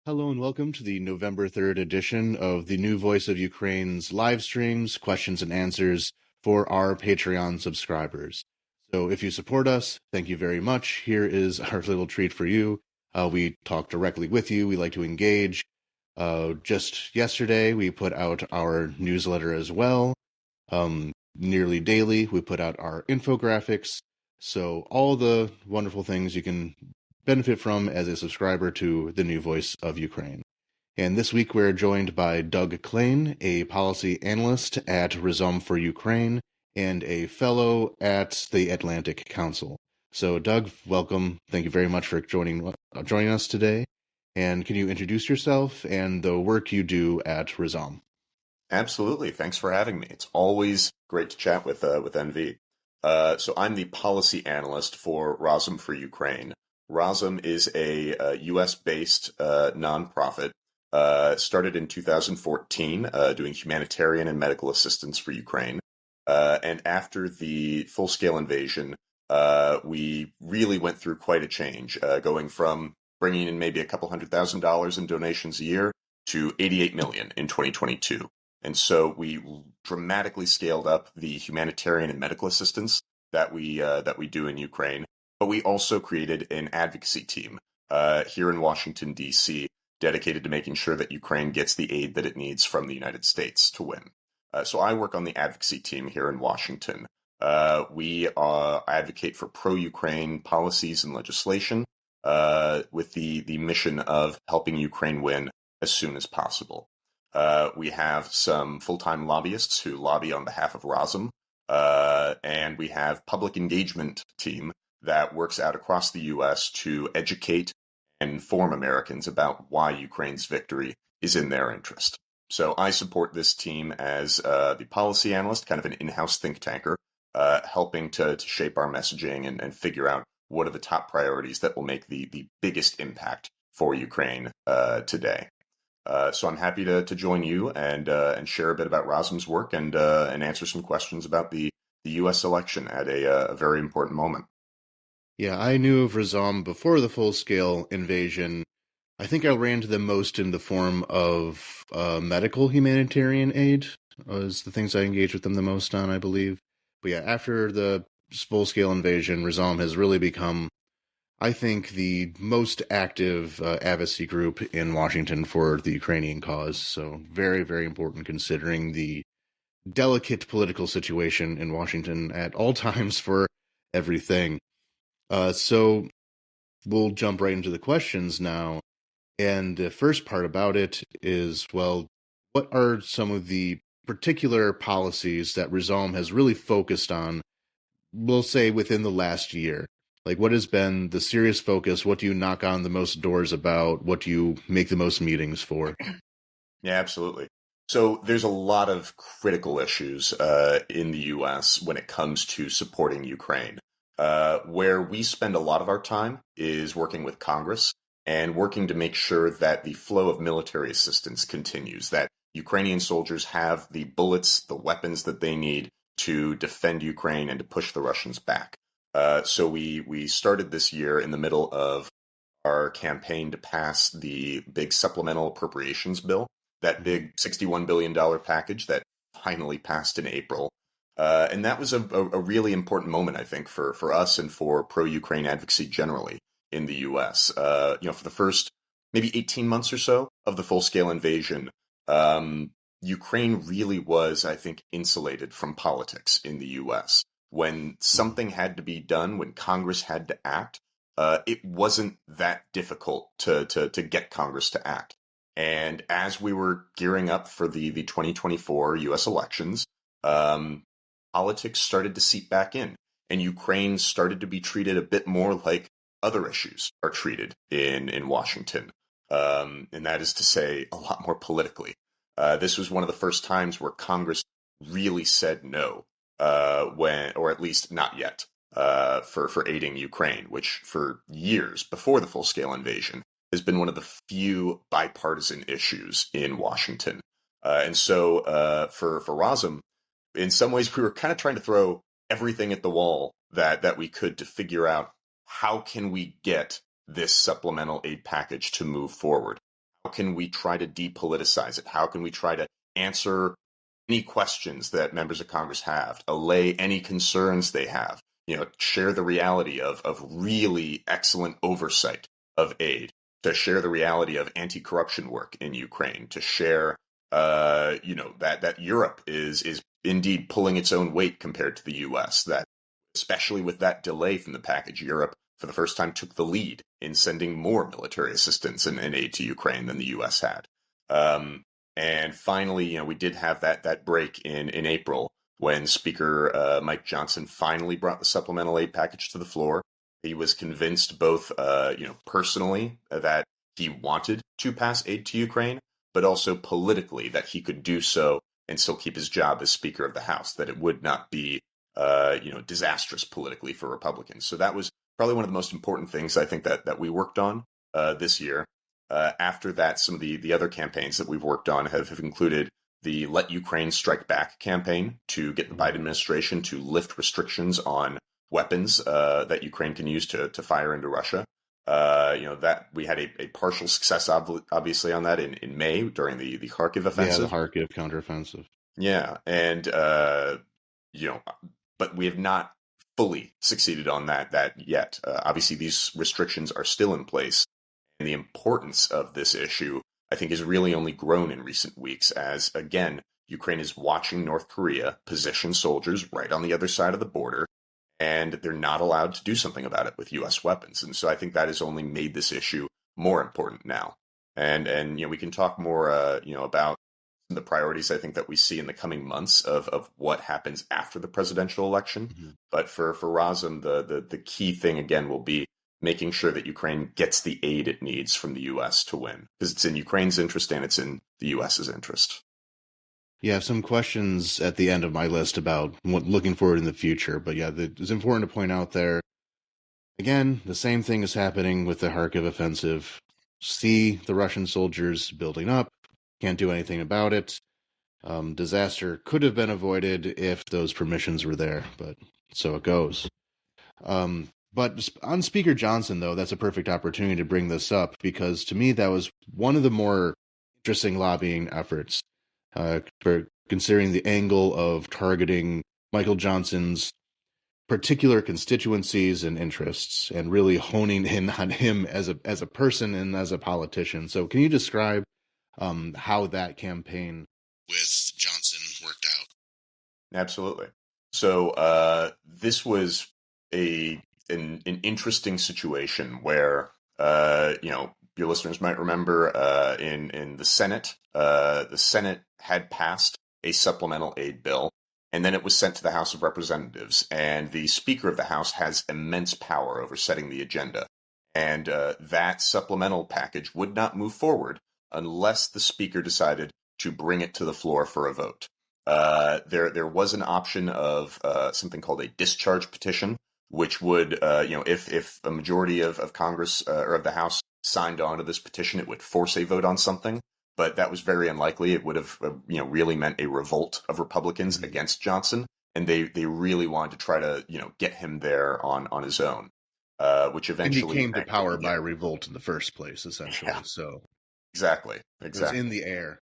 Hello and welcome to the November 3rd edition of the New Voice of Ukraine's live streams, questions and answers for our Patreon subscribers. So if you support us, thank you very much. Here is our little treat for you. We talk directly with you. We like to engage. Just yesterday, we put out our newsletter as well. Nearly daily, we put out our infographics. So all the wonderful things you can benefit from as a subscriber to the New Voice of Ukraine. And this week we're joined by Doug Klain, a policy analyst at Razom for Ukraine and a fellow at the Atlantic Council. So Doug, welcome. Thank you very much for joining us today. And can you introduce yourself and the work you do at Razom? Absolutely. Thanks for having me. It's always great to chat with NV. So I'm the policy analyst for Razom for Ukraine. Razom is a U.S.-based nonprofit, started in 2014, doing humanitarian and medical assistance for Ukraine. And after the full-scale invasion, we really went through quite a change, going from bringing in maybe a couple $100,000 in donations a year to 88 million in 2022. And so we dramatically scaled up the humanitarian and medical assistance that we do in Ukraine. But we also created an advocacy team here in Washington, D.C., dedicated to making sure that Ukraine gets the aid that it needs from the United States to win. So I work on the advocacy team here in Washington. We advocate for pro-Ukraine policies and legislation with the mission of helping Ukraine win as soon as possible. We have some full-time lobbyists who lobby on behalf of Razom, and we have public engagement team that works out across the U.S. to educate and inform Americans about why Ukraine's victory is in their interest. So I support this team as the policy analyst, kind of an in-house think tanker, helping to shape our messaging and figure out what are the top priorities that will make the biggest impact for Ukraine today. So I'm happy to join you and share a bit about Razom's work and answer some questions about the U.S. election at a very important moment. Yeah, I knew of Razom before the full-scale invasion. I think I ran to them most in the form of medical humanitarian aid, was the things I engaged with them the most on, I believe. But yeah, after the full-scale invasion, Razom has really become, I think, the most active advocacy group in Washington for the Ukrainian cause. So very, very important considering the delicate political situation in Washington at all times for everything. So we'll jump right into the questions now. And the first part about it is, well, what are some of the particular policies that Razom has really focused on, we'll say, within the last year? Like, what has been the serious focus? What do you knock on the most doors about? What do you make the most meetings for? Yeah, absolutely. So there's a lot of critical issues in the U.S. when it comes to supporting Ukraine. Where we spend a lot of our time is working with Congress and working to make sure that the flow of military assistance continues, that Ukrainian soldiers have the bullets, the weapons that they need to defend Ukraine and to push the Russians back. So we started this year in the middle of our campaign to pass the big supplemental appropriations bill, that big $61 billion package that finally passed in April. And that was a really important moment, I think, for us and for pro-Ukraine advocacy generally in the U.S. For the first maybe 18 months or so of the full-scale invasion, Ukraine really was, I think, insulated from politics in the U.S. When something had to be done, when Congress had to act, it wasn't that difficult to get Congress to act. And as we were gearing up for the 2024 U.S. elections, politics started to seep back in, and Ukraine started to be treated a bit more like other issues are treated in Washington. And that is to say, a lot more politically. This was one of the first times where Congress really said no, or at least not yet, for aiding Ukraine, which for years before the full-scale invasion has been one of the few bipartisan issues in Washington. And so for Razom, in some ways, we were kind of trying to throw everything at the wall that we could to figure out how can we get this supplemental aid package to move forward? can we try to depoliticize it? How can we try to answer any questions that members of Congress have, allay any concerns they have, share the reality of really excellent oversight of aid, to share the reality of anti-corruption work in Ukraine, to share, that Europe is indeed pulling its own weight compared to the U.S., that especially with that delay from the package, Europe for the first time took the lead in sending more military assistance and aid to Ukraine than the U.S. had. And finally, we did have that break in April when Speaker Mike Johnson finally brought the supplemental aid package to the floor. He was convinced both, personally that he wanted to pass aid to Ukraine, but also politically that he could do so and still keep his job as Speaker of the House, that it would not be, disastrous politically for Republicans. So that was probably one of the most important things I think that we worked on this year. After that, some of the other campaigns that we've worked on have included the Let Ukraine Strike Back campaign to get the Biden administration to lift restrictions on weapons that Ukraine can use to fire into Russia. That we had a partial success, obviously, on that in May during the Kharkiv offensive. Yeah, the Kharkiv counteroffensive. Yeah, and but we have not fully succeeded on that yet. Obviously, these restrictions are still in place. And the importance of this issue, I think, has really only grown in recent weeks as, again, Ukraine is watching North Korea position soldiers right on the other side of the border, and they're not allowed to do something about it with U.S. weapons. And so I think that has only made this issue more important now. And we can talk more, about the priorities I think that we see in the coming months of what happens after the presidential election. Mm-hmm. But for Razom, the key thing, again, will be making sure that Ukraine gets the aid it needs from the U.S. to win, because it's in Ukraine's interest and it's in the U.S.'s interest. Yeah, I have some questions at the end of my list about looking forward in the future. But yeah, it's important to point out there, again, the same thing is happening with the Kharkiv offensive. See the Russian soldiers building up, can't do anything about it. Disaster could have been avoided if those permissions were there, but so it goes. But on Speaker Johnson, though, that's a perfect opportunity to bring this up, because to me, that was one of the more interesting lobbying efforts, for considering the angle of targeting Michael Johnson's particular constituencies and interests and really honing in on him as a person and as a politician. So can you describe how that campaign with Johnson worked out? Absolutely. So this was an interesting situation where, your listeners might remember in the Senate had passed a supplemental aid bill, and then it was sent to the House of Representatives, and the Speaker of the House has immense power over setting the agenda. And that supplemental package would not move forward unless the Speaker decided to bring it to the floor for a vote. There was an option of something called a discharge petition, which would, if a majority of Congress or of the House signed on to this petition, it would force a vote on something. But that was very unlikely. It would have, really meant a revolt of Republicans against Johnson, and they really wanted to try to, get him there on his own, which eventually and he came to power by revolt in the first place, essentially. Yeah. So exactly, it was in the air.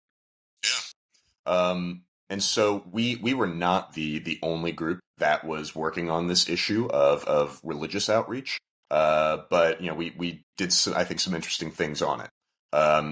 Yeah. And so we were not the only group that was working on this issue of religious outreach, but we did I think some interesting things on it.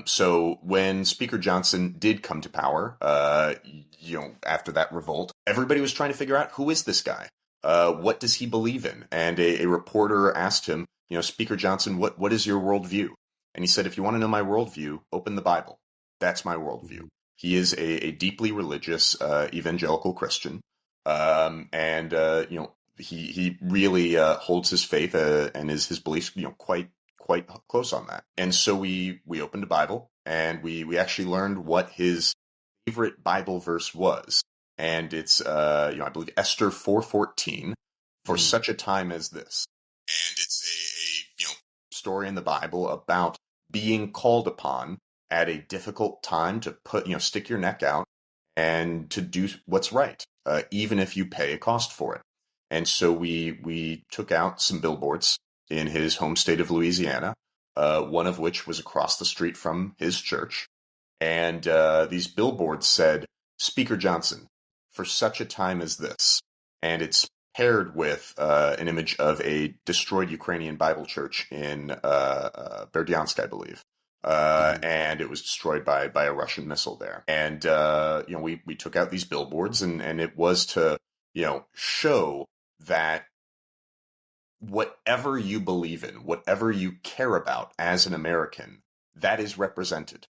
So when Speaker Johnson did come to power, after that revolt, everybody was trying to figure out, who is this guy? What does he believe in? And a reporter asked him, Speaker Johnson, what is your worldview? And he said, if you want to know my worldview, open the Bible. That's my worldview. Mm-hmm. He is a deeply religious evangelical Christian, and he really holds his faith and his beliefs quite close on that. And so we opened a Bible, and we actually learned what his favorite Bible verse was, and it's I believe Esther 4:14, for such a time as this. And it's a story in the Bible about being called upon at a difficult time to stick your neck out and to do what's right, even if you pay a cost for it. And so we took out some billboards in his home state of Louisiana, one of which was across the street from his church. And these billboards said, Speaker Johnson, for such a time as this. And it's paired with an image of a destroyed Ukrainian Bible church in Berdyansk, I believe. And it was destroyed by a Russian missile there. And, we took out these billboards and it was to, show that whatever you believe in, whatever you care about as an American, that is represented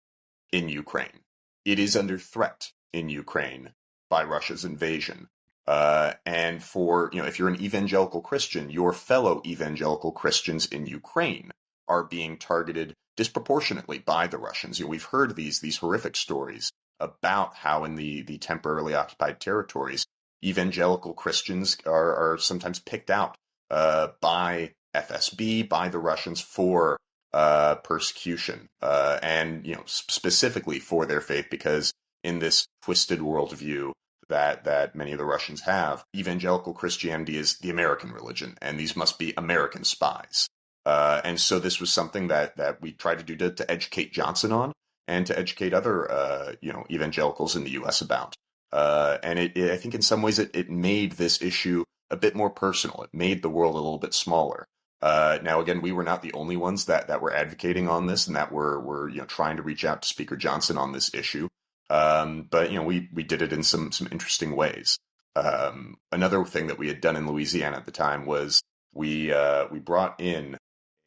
in Ukraine. It is under threat in Ukraine by Russia's invasion. And for, if you're an evangelical Christian, your fellow evangelical Christians in Ukraine are being targeted disproportionately by the Russians. We've heard these horrific stories about how in the temporarily occupied territories, evangelical Christians are sometimes picked out by FSB, by the Russians for persecution, and specifically for their faith, because in this twisted worldview that many of the Russians have, evangelical Christianity is the American religion, and these must be American spies. And so this was something that we tried to do to educate Johnson on, and to educate other evangelicals in the U.S. about. And I think in some ways it made this issue a bit more personal. It made the world a little bit smaller. Now, again, we were not the only ones that were advocating on this and that were trying to reach out to Speaker Johnson on this issue. But we did it in some interesting ways. Another thing that we had done in Louisiana at the time was we brought in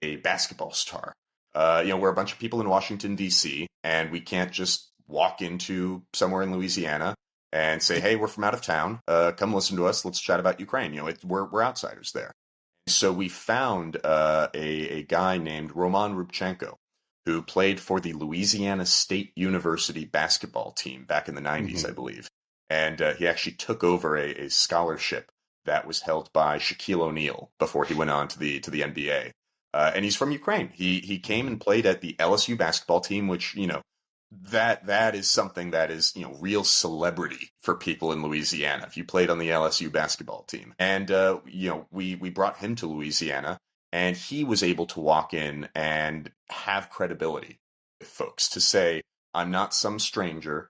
a basketball star. We're a bunch of people in Washington, D.C., and we can't just walk into somewhere in Louisiana and say, hey, we're from out of town. Come listen to us. Let's chat about Ukraine. We're outsiders there. So we found a guy named Roman Rubchenko, who played for the Louisiana State University basketball team back in the 90s, I believe. And he actually took over a scholarship that was held by Shaquille O'Neal before he went on to the NBA. And he's from Ukraine. He came and played at the LSU basketball team, which, that is something that is, real celebrity for people in Louisiana. If you played on the LSU basketball team. And, we brought him to Louisiana, and he was able to walk in and have credibility with folks to say, I'm not some stranger.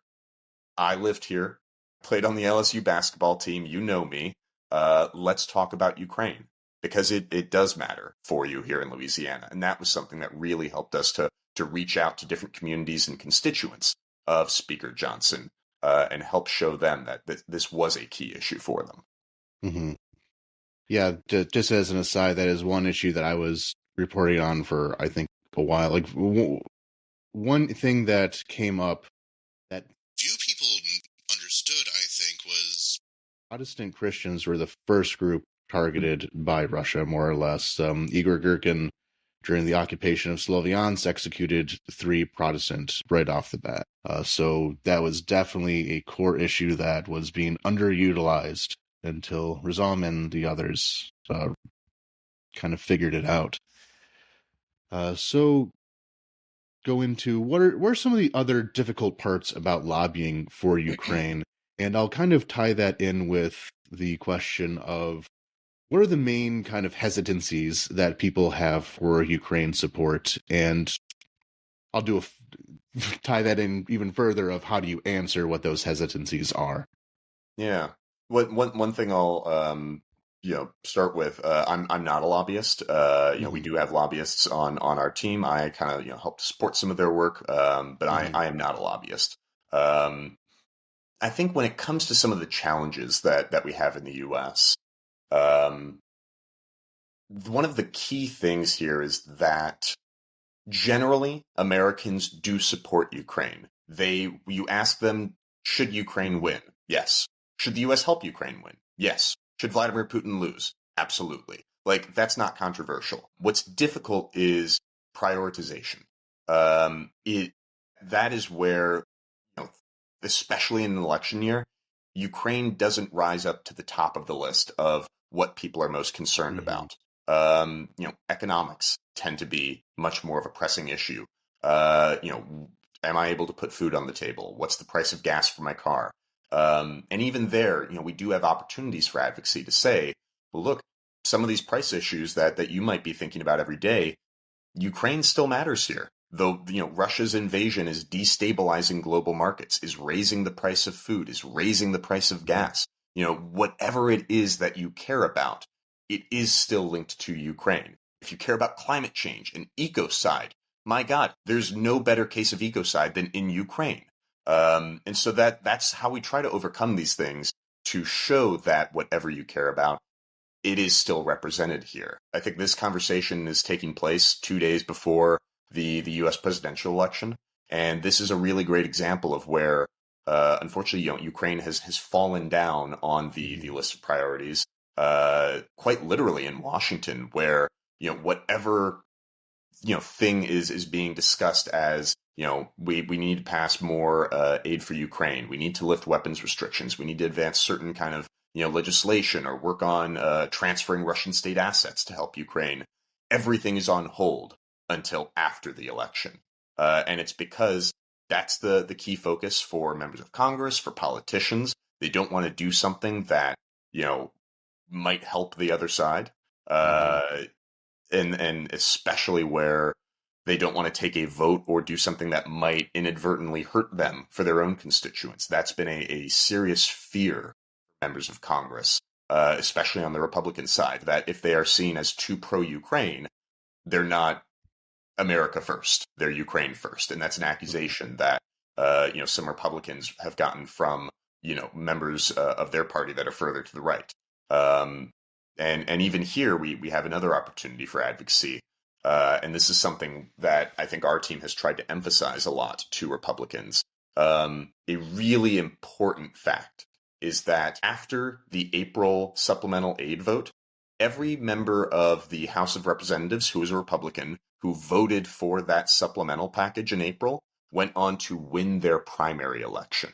I lived here, played on the LSU basketball team. You know me. Let's talk about Ukraine, because it does matter for you here in Louisiana. And that was something that really helped us to reach out to different communities and constituents of Speaker Johnson and help show them that this was a key issue for them. Mm-hmm. Yeah, just as an aside, that is one issue that I was reporting on for, I think, a while. Like, one thing that came up that few people understood, I think, was Protestant Christians were the first group targeted by Russia, more or less. Igor Girkin, during the occupation of Sloviansk, executed 3 Protestants right off the bat. So that was definitely a core issue that was being underutilized until Razom and the others kind of figured it out. So go into what are some of the other difficult parts about lobbying for Ukraine, and I'll kind of tie that in with the question of what are the main kind of hesitancies that people have for Ukraine support, and I'll do tie that in even further of how do you answer what those hesitancies are. Yeah. One thing I'll start with, I'm not a lobbyist. We do have lobbyists on our team. I kind of help to support some of their work, but I am not a lobbyist. I think when it comes to some of the challenges that we have in the U.S., one of the key things here is that generally Americans do support Ukraine. You ask them, should Ukraine win? Yes. Should the U.S. help Ukraine win? Yes. Should Vladimir Putin lose? Absolutely. Like, that's not controversial. What's difficult is prioritization. That is where, especially in an election year, Ukraine doesn't rise up to the top of the list of what people are most concerned about. Economics tend to be much more of a pressing issue. Am I able to put food on the table? What's the price of gas for my car? And even there, we do have opportunities for advocacy to say, well, look, some of these price issues that you might be thinking about every day, Ukraine still matters here. Though, Russia's invasion is destabilizing global markets, is raising the price of food, is raising the price of gas. Whatever it is that you care about, it is still linked to Ukraine. If you care about climate change and ecocide, my God, there's no better case of ecocide than in Ukraine. And so that's how we try to overcome these things, to show that whatever you care about, it is still represented here. I think this conversation is taking place 2 days before the U.S. presidential election, and this is a really great example of where, unfortunately, Ukraine has fallen down on the list of priorities, quite literally in Washington, where whatever thing is being discussed as, we need to pass more aid for Ukraine. We need to lift weapons restrictions. We need to advance certain kind of legislation or work on transferring Russian state assets to help Ukraine. Everything is on hold until after the election. And it's because that's the key focus for members of Congress, for politicians. They don't want to do something that, might help the other side. And especially where they don't want to take a vote or do something that might inadvertently hurt them for their own constituents. That's been a serious fear for members of Congress, especially on the Republican side, that if they are seen as too pro-Ukraine, they're not America first, they're Ukraine first. And that's an accusation that, some Republicans have gotten from, members of their party that are further to the right. And even here, we have another opportunity for advocacy. And this is something that I think our team has tried to emphasize a lot to Republicans. A really important fact is that after the April supplemental aid vote, every member of the House of Representatives who was a Republican who voted for that supplemental package in April went on to win their primary election.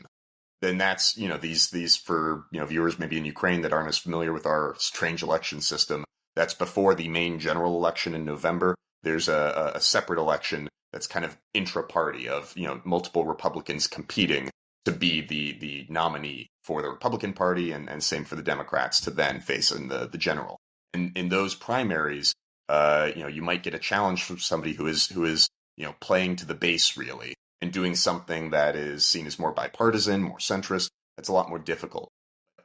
Then that's, these for, viewers maybe in Ukraine that aren't as familiar with our strange election system, that's before the main general election in November. There's a separate election that's kind of intra-party of, multiple Republicans competing to be the nominee for the Republican Party, and same for the Democrats to then face in the general. And in those primaries, you might get a challenge from somebody who is playing to the base really, and doing something that is seen as more bipartisan, more centrist. That's a lot more difficult.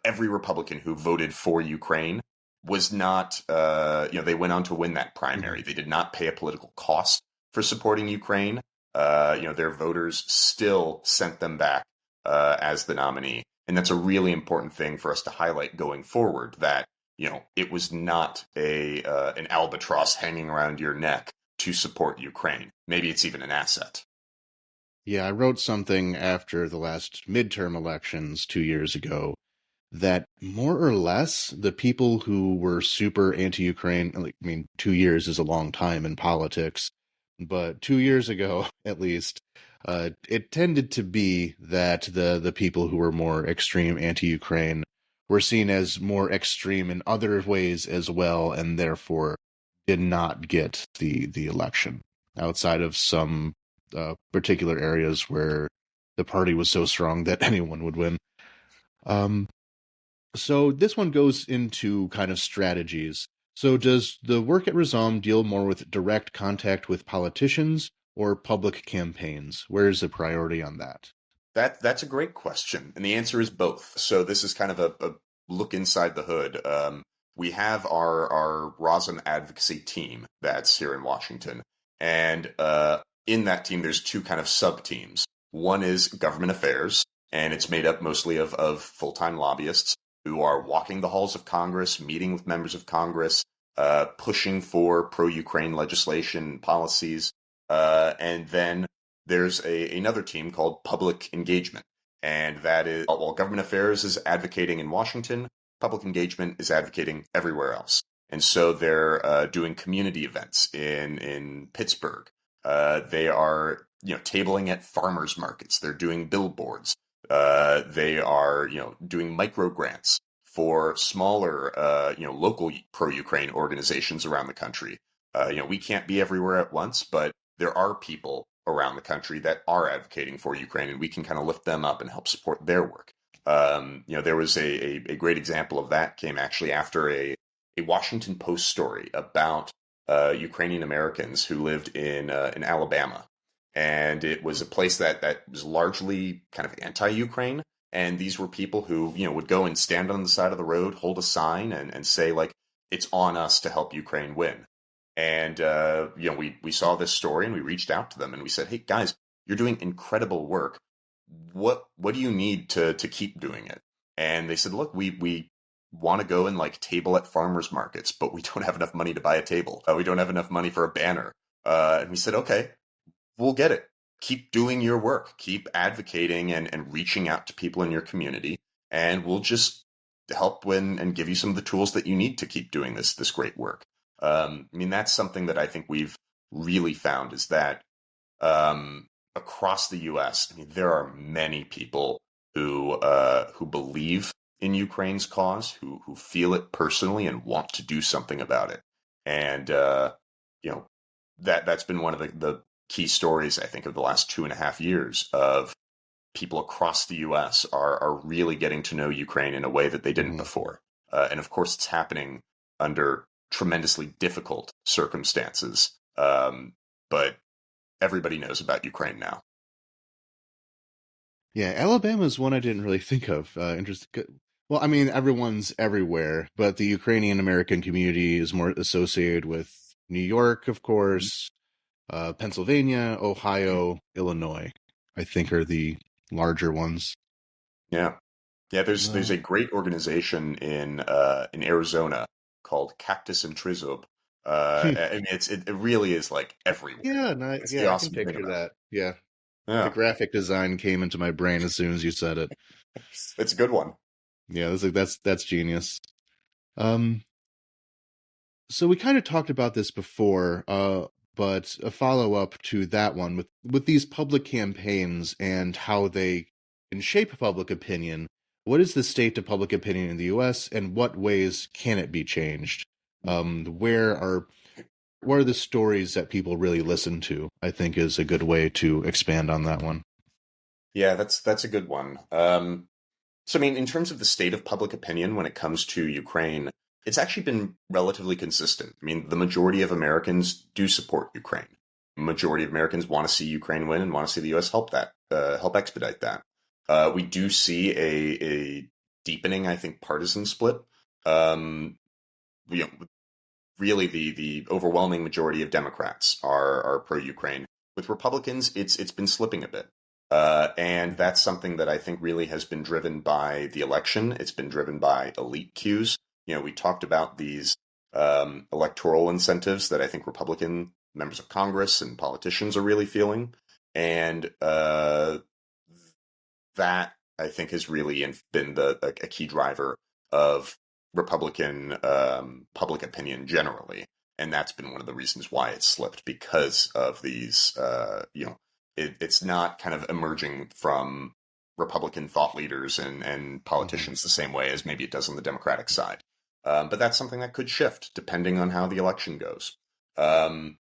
Every Republican who voted for Ukraine was not, they went on to win that primary. They did not pay a political cost for supporting Ukraine. Their voters still sent them back as the nominee. And that's a really important thing for us to highlight going forward, that, it was not an albatross hanging around your neck to support Ukraine. Maybe it's even an asset. Yeah, I wrote something after the last midterm elections 2 years ago that more or less the people who were super anti-Ukraine, 2 years is a long time in politics, but 2 years ago, at least, it tended to be that the people who were more extreme anti-Ukraine were seen as more extreme in other ways as well, and therefore did not get the election outside of some particular areas where the party was so strong that anyone would win. So this one goes into kind of strategies. So does the work at Razom deal more with direct contact with politicians or public campaigns? Where's the priority on that? That's a great question, and the answer is both. So this is kind of a look inside the hood. We have our Razom advocacy team that's here in Washington, and in that team, there's two kind of sub-teams. One is government affairs, and it's made up mostly of full-time lobbyists who are walking the halls of Congress, meeting with members of Congress, pushing for pro-Ukraine legislation and policies. And then there's another team called public engagement. And that is, while government affairs is advocating in Washington, public engagement is advocating everywhere else. And so they're doing community events in Pittsburgh. They are, tabling at farmers markets. They're doing billboards. They are, doing micro grants for smaller, local pro-Ukraine organizations around the country. We can't be everywhere at once, but there are people around the country that are advocating for Ukraine, and we can kind of lift them up and help support their work. There was a great example of that came actually after a Washington Post story about Ukrainian Americans who lived in Alabama, and it was a place that was largely kind of anti-Ukraine. And these were people who would go and stand on the side of the road, hold a sign, and say like it's on us to help Ukraine win. And we saw this story and we reached out to them and we said, hey guys, you're doing incredible work. What do you need to keep doing it? And they said, look, we want to go and like table at farmers markets, but we don't have enough money to buy a table. We don't have enough money for a banner. And we said, okay, we'll get it. Keep doing your work. Keep advocating and reaching out to people in your community, and we'll just help and give you some of the tools that you need to keep doing this great work. I mean, that's something that I think we've really found is that across the U.S., I mean, there are many people who believe in Ukraine's cause, who feel it personally and want to do something about it. And that's been one of the key stories, I think, of the last 2.5 years of people across the U.S. are really getting to know Ukraine in a way that they didn't before. And of course, it's happening under tremendously difficult circumstances. But everybody knows about Ukraine now. Yeah, Alabama is one I didn't really think of. Interesting. Well, I mean, everyone's everywhere, but the Ukrainian American community is more associated with New York, of course, Pennsylvania, Ohio, Illinois, I think are the larger ones. Yeah. Yeah, there's a great organization in Arizona called Cactus and Trizob. I mean, it really is like everywhere. Yeah, That's the yeah, I can awesome thing picture about that. Yeah, it. the Yeah, graphic design came into my brain as soon as you said it. it's a good one. Yeah, that's genius. Um, so we kind of talked about this before, but a follow up to that one with these public campaigns and how they can shape public opinion. What is the state of public opinion in the U.S. and what ways can it be changed? What are the stories that people really listen to? I think is a good way to expand on that one. Yeah, that's a good one. So, I mean, in terms of the state of public opinion when it comes to Ukraine, it's actually been relatively consistent. I mean, the majority of Americans do support Ukraine. The majority of Americans want to see Ukraine win and want to see the U.S. help expedite that. We do see a deepening, I think, partisan split. Um, you know, really, the overwhelming majority of Democrats are pro Ukraine. With Republicans, it's been slipping a bit. And that's something that I think really has been driven by the election. It's been driven by elite cues. We talked about these electoral incentives that I think Republican members of Congress and politicians are really feeling. And that, I think, has really been a key driver of Republican public opinion generally. And that's been one of the reasons why it slipped because of these, it's not kind of emerging from Republican thought leaders and politicians the same way as maybe it does on the Democratic side. But that's something that could shift depending on how the election goes. And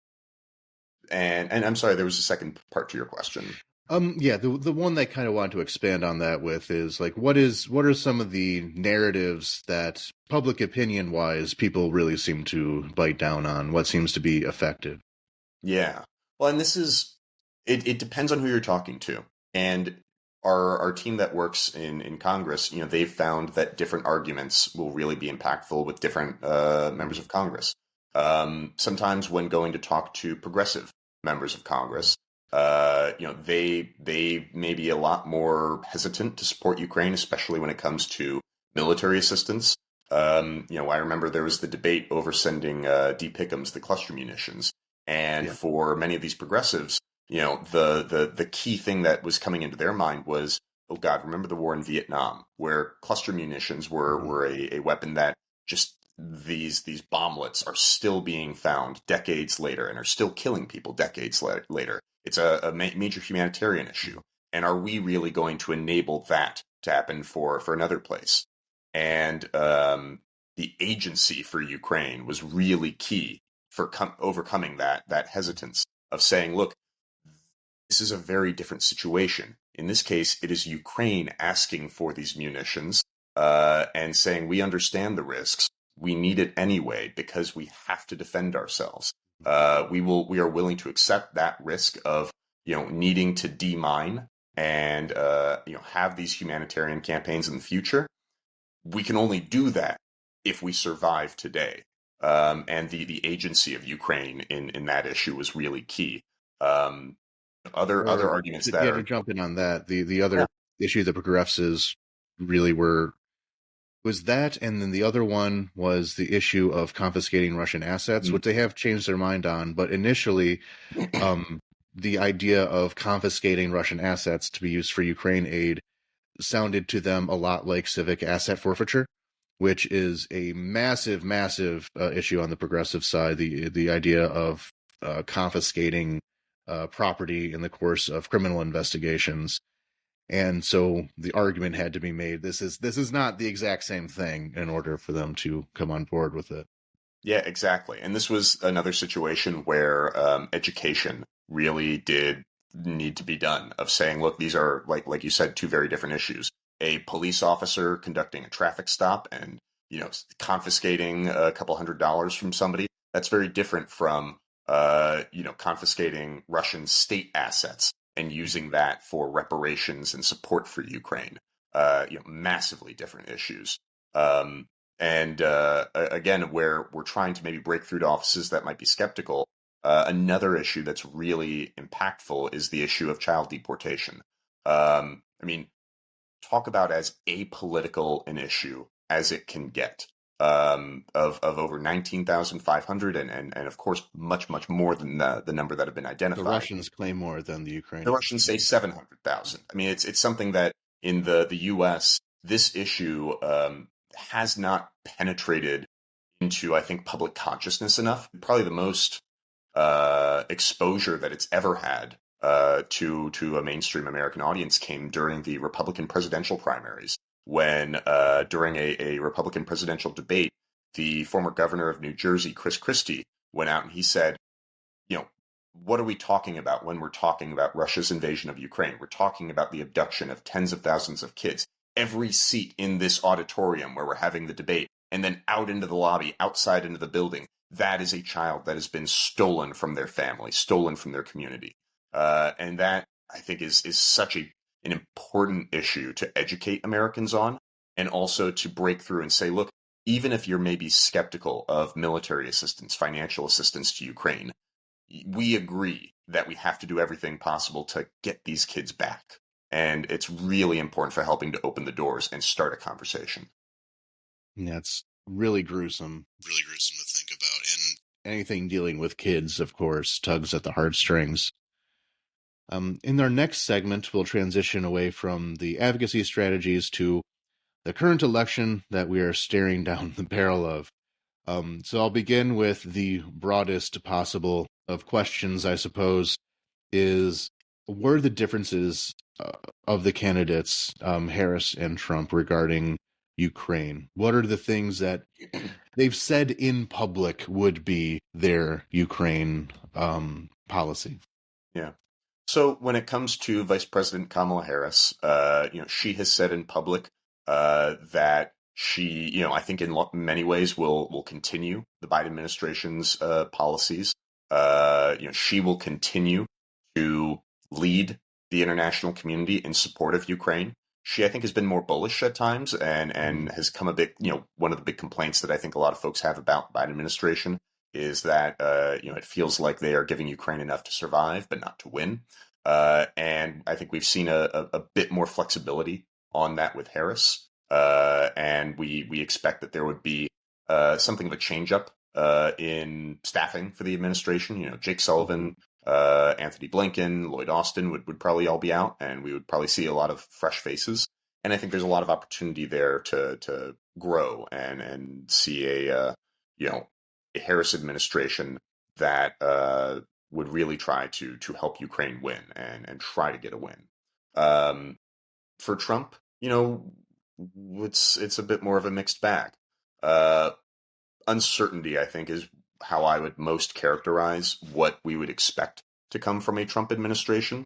I'm sorry, there was a second part to your question. Yeah, the one that I kind of want to expand on that with is like what are some of the narratives that public opinion wise people really seem to bite down on? What seems to be effective? Yeah. Well, and this is it depends on who you're talking to. And our team that works in Congress, they've found that different arguments will really be impactful with different members of Congress. Sometimes when going to talk to progressive members of Congress, they may be a lot more hesitant to support Ukraine, especially when it comes to military assistance. I remember there was the debate over sending D. Pickham's the cluster munitions, and for many of these progressives, the key thing that was coming into their mind was, oh God, remember the war in Vietnam, where cluster munitions were a weapon that just these bomblets are still being found decades later and are still killing people decades later. It's a major humanitarian issue. And are we really going to enable that to happen for another place? And the agency for Ukraine was really key for overcoming that hesitance of saying, look, this is a very different situation. In this case, it is Ukraine asking for these munitions and saying, we understand the risks. We need it anyway because we have to defend ourselves. We are willing to accept that risk of, needing to demine and, have these humanitarian campaigns in the future. We can only do that if we survive today. And the agency of Ukraine in that issue was really key. Um, other arguments that Yeah, to are, jump in on that, the yeah. other issue the progressives really was that, and then the other one was the issue of confiscating Russian assets, which they have changed their mind on. But initially, the idea of confiscating Russian assets to be used for Ukraine aid sounded to them a lot like civic asset forfeiture, which is a massive, massive issue on the progressive side. The idea of confiscating property in the course of criminal investigations. And so the argument had to be made. This is not the exact same thing in order for them to come on board with it. Yeah, exactly. And this was another situation where education really did need to be done, of saying, look, these are, like you said, two very different issues. A police officer conducting a traffic stop and, confiscating a couple $100s from somebody, that's very different from confiscating Russian state assets and using that for reparations and support for Ukraine. Massively different issues. And again, where we're trying to maybe break through to offices that might be skeptical, another issue that's really impactful is the issue of child deportation. I mean, talk about as apolitical an issue as it can get. Of over 19,500 and of course much more than the number that have been identified. The Russians claim more than the Ukrainians. The Russians say 700,000. I mean, it's something that in the U.S. this issue has not penetrated into, I think, public consciousness enough. Probably the most exposure that it's ever had to a mainstream American audience came during the Republican presidential primaries, when during a Republican presidential debate, the former governor of New Jersey, Chris Christie, went out and he said, what are we talking about when we're talking about Russia's invasion of Ukraine? We're talking about the abduction of tens of thousands of kids. Every seat in this auditorium where we're having the debate, and then out into the lobby, outside into the building, that is a child that has been stolen from their family, stolen from their community. And that, I think, is such an important issue to educate Americans on, and also to break through and say, look, even if you're maybe skeptical of military assistance, financial assistance to Ukraine, we agree that we have to do everything possible to get these kids back. And it's really important for helping to open the doors and start a conversation. Yeah, it's really gruesome to think about. And anything dealing with kids, of course, tugs at the heartstrings. In our next segment, we'll transition away from the advocacy strategies to the current election that we are staring down the barrel of. So I'll begin with the broadest possible of questions, I suppose, is what are the differences of the candidates, Harris and Trump, regarding Ukraine? What are the things that they've said in public would be their Ukraine policy? Yeah. So when it comes to Vice President Kamala Harris, she has said in public that she, I think in many ways will continue the Biden administration's policies. She will continue to lead the international community in support of Ukraine. She, I think, has been more bullish at times and has come a bit, one of the big complaints that I think a lot of folks have about the Biden administration is that, it feels like they are giving Ukraine enough to survive, but not to win. And I think we've seen a bit more flexibility on that with Harris. And we expect that there would be something of a change up in staffing for the administration. Jake Sullivan, Anthony Blinken, Lloyd Austin would probably all be out, and we would probably see a lot of fresh faces. And I think there's a lot of opportunity there to grow and see a Harris administration that would really try to help Ukraine win and try to get a win. For Trump, it's a bit more of a mixed bag. Uncertainty, I think, is how I would most characterize what we would expect to come from a Trump administration.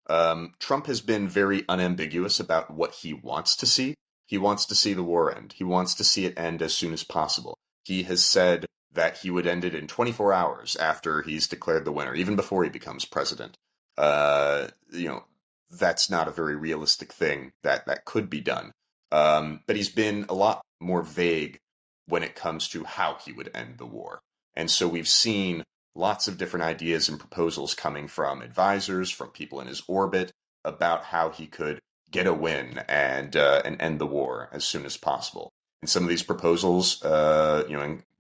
Trump has been very unambiguous about what he wants to see. He wants to see the war end. He wants to see it end as soon as possible. He has said that he would end it in 24 hours after he's declared the winner, even before he becomes president. You know, that's not a very realistic thing that could be done. But he's been a lot more vague when it comes to how he would end the war. And so we've seen lots of different ideas and proposals coming from advisors, from people in his orbit about how he could get a win and end the war as soon as possible. And some of these proposals,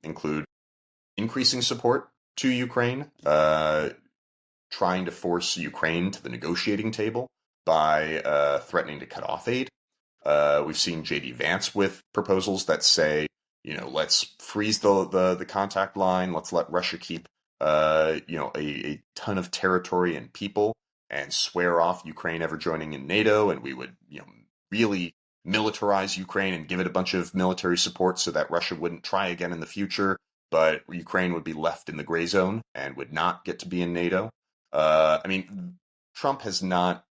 include increasing support to Ukraine, trying to force Ukraine to the negotiating table by threatening to cut off aid. We've seen J.D. Vance with proposals that say, let's freeze the contact line. Let's let Russia keep, a ton of territory and people and swear off Ukraine ever joining in NATO. And we would, really militarize Ukraine and give it a bunch of military support so that Russia wouldn't try again in the future. But Ukraine would be left in the gray zone and would not get to be in NATO. Trump has not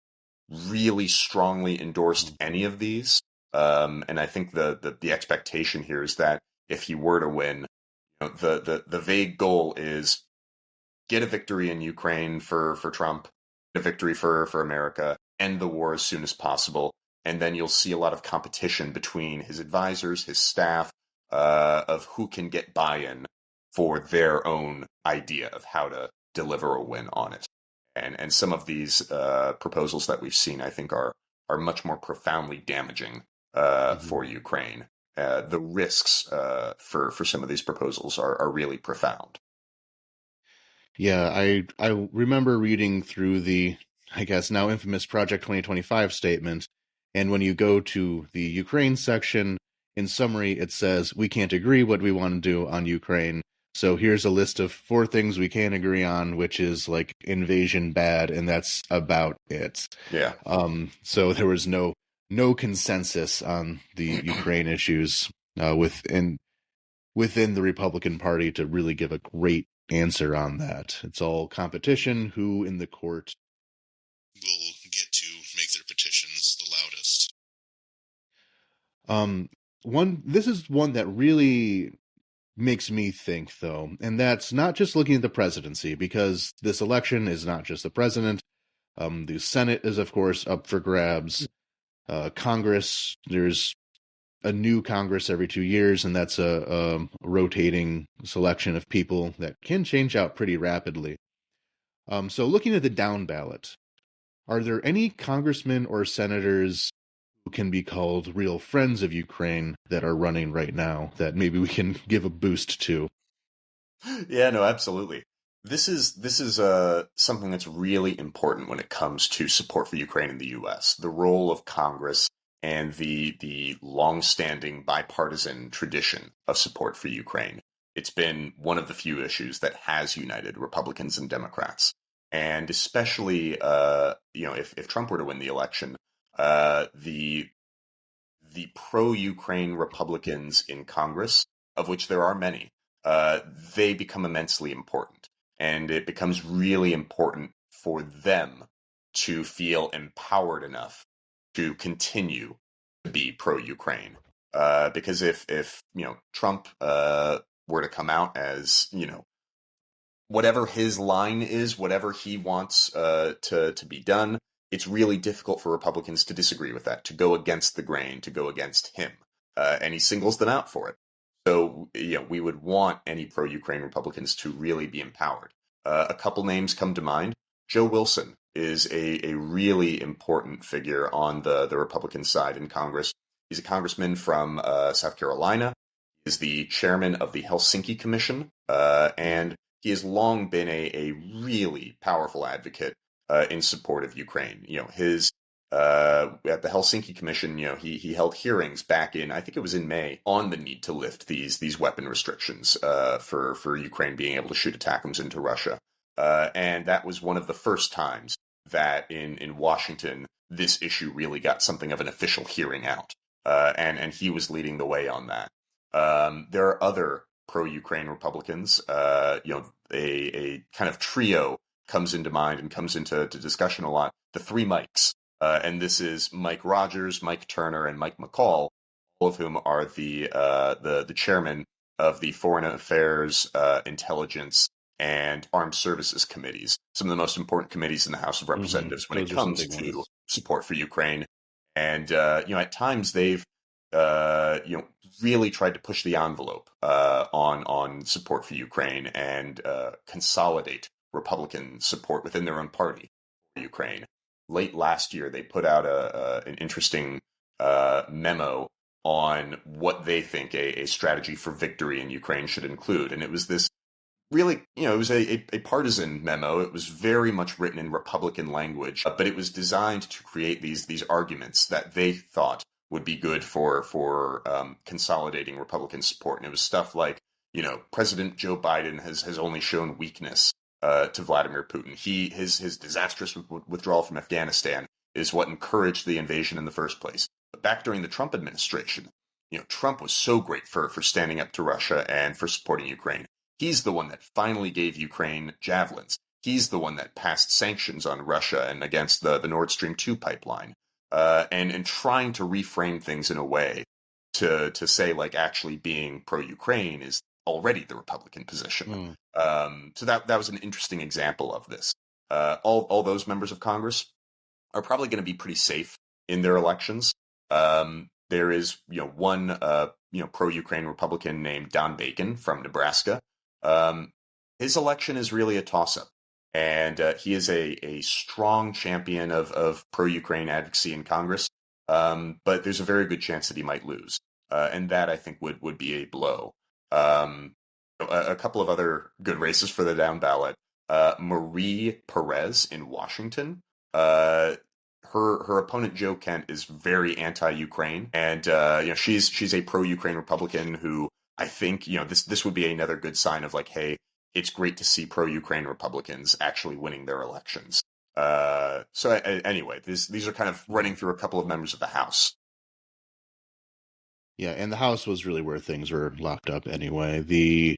really strongly endorsed any of these. And I think the expectation here is that if he were to win, the vague goal is get a victory in Ukraine for Trump, a victory for America, end the war as soon as possible. And then you'll see a lot of competition between his advisors, his staff, of who can get buy-in for their own idea of how to deliver a win on it. And some of these proposals that we've seen, I think, are much more profoundly damaging for Ukraine. The risks for some of these proposals are really profound. Yeah, I remember reading through the, I guess, now infamous Project 2025 statement, and when you go to the Ukraine section, in summary, it says, we can't agree what we want to do on Ukraine, so here's a list of 4 things we can agree on, which is like invasion bad, and that's about it. Yeah. So there was no consensus on the Ukraine issues within the Republican Party to really give a great answer on that. It's all competition, who in the court will get to make their petitions the loudest. This is one that really makes me think, though, and that's not just looking at the presidency, because this election is not just the president. The Senate is, of course, up for grabs. Congress, there's a new Congress every 2 years, and that's a rotating selection of people that can change out pretty rapidly. So looking at the down ballot, are there any congressmen or senators who can be called real friends of Ukraine that are running right now that maybe we can give a boost to? Yeah, no, absolutely. This is something that's really important when it comes to support for Ukraine in the U.S. The role of Congress and the long-standing bipartisan tradition of support for Ukraine. It's been one of the few issues that has united Republicans and Democrats. And especially, if Trump were to win the election, the pro-Ukraine Republicans in Congress, of which there are many, they become immensely important. And it becomes really important for them to feel empowered enough to continue to be pro-Ukraine. Because if Trump were to come out as, whatever his line is, whatever he wants to be done, it's really difficult for Republicans to disagree with that, to go against the grain, to go against him. And he singles them out for it. So, we would want any pro-Ukraine Republicans to really be empowered. A couple names come to mind. Joe Wilson is a really important figure on the Republican side in Congress. He's a congressman from South Carolina. He is the chairman of the Helsinki Commission, and he has long been a really powerful advocate in support of Ukraine. His at the Helsinki Commission, he held hearings back in, I think it was in May, on the need to lift these weapon restrictions for Ukraine being able to shoot ATACMS into Russia. And that was one of the first times that in Washington, this issue really got something of an official hearing out. And he was leading the way on that. There are other pro-Ukraine Republicans. A kind of trio comes into mind and comes into discussion a lot. The three Mikes. And this is Mike Rogers, Mike Turner, and Mike McCall, all of whom are the chairman of the Foreign Affairs, Intelligence, and Armed Services committees, some of the most important committees in the House of Representatives when it Those are some comes big to ones. support for Ukraine. And at times they've really tried to push the envelope on support for Ukraine and consolidate Republican support within their own party for Ukraine. Late last year, they put out an interesting memo on what they think a strategy for victory in Ukraine should include, and it was this really, it was a partisan memo. It was very much written in Republican language, but it was designed to create these arguments that they thought would be good for consolidating Republican support. And it was stuff like, President Joe Biden has only shown weakness to Vladimir Putin. His disastrous withdrawal from Afghanistan is what encouraged the invasion in the first place. But back during the Trump administration, Trump was so great for standing up to Russia and for supporting Ukraine. He's the one that finally gave Ukraine javelins. He's the one that passed sanctions on Russia and against the Nord Stream 2 pipeline, and trying to reframe things in a way to say, like, actually being pro-Ukraine is already the Republican position. So that was an interesting example of this. All those members of Congress are probably going to be pretty safe in their elections. There is, one, pro-Ukraine Republican named Don Bacon from Nebraska. His election is really a toss-up, and he is a strong champion of pro-Ukraine advocacy in Congress, but there's a very good chance that he might lose, and that, I think, would be a blow. A couple of other good races for the down ballot. Marie Perez in Washington. Her opponent, Joe Kent, is very anti-Ukraine, and she's a pro-Ukraine Republican who, I think, this would be another good sign of, like, hey, it's great to see pro-Ukraine Republicans actually winning their elections. Anyway, these are kind of running through a couple of members of the House. Yeah, and the House was really where things were locked up anyway. They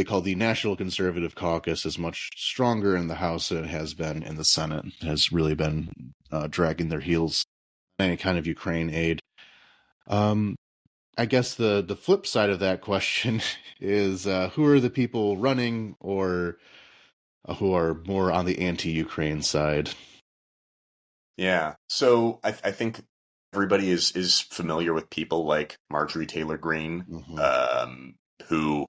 call the National Conservative Caucus is much stronger in the House than it has been in the Senate. It has really been dragging their heels on any kind of Ukraine aid. I guess the flip side of that question is who are the people running or who are more on the anti-Ukraine side? Yeah. So I think everybody is familiar with people like Marjorie Taylor Greene, who,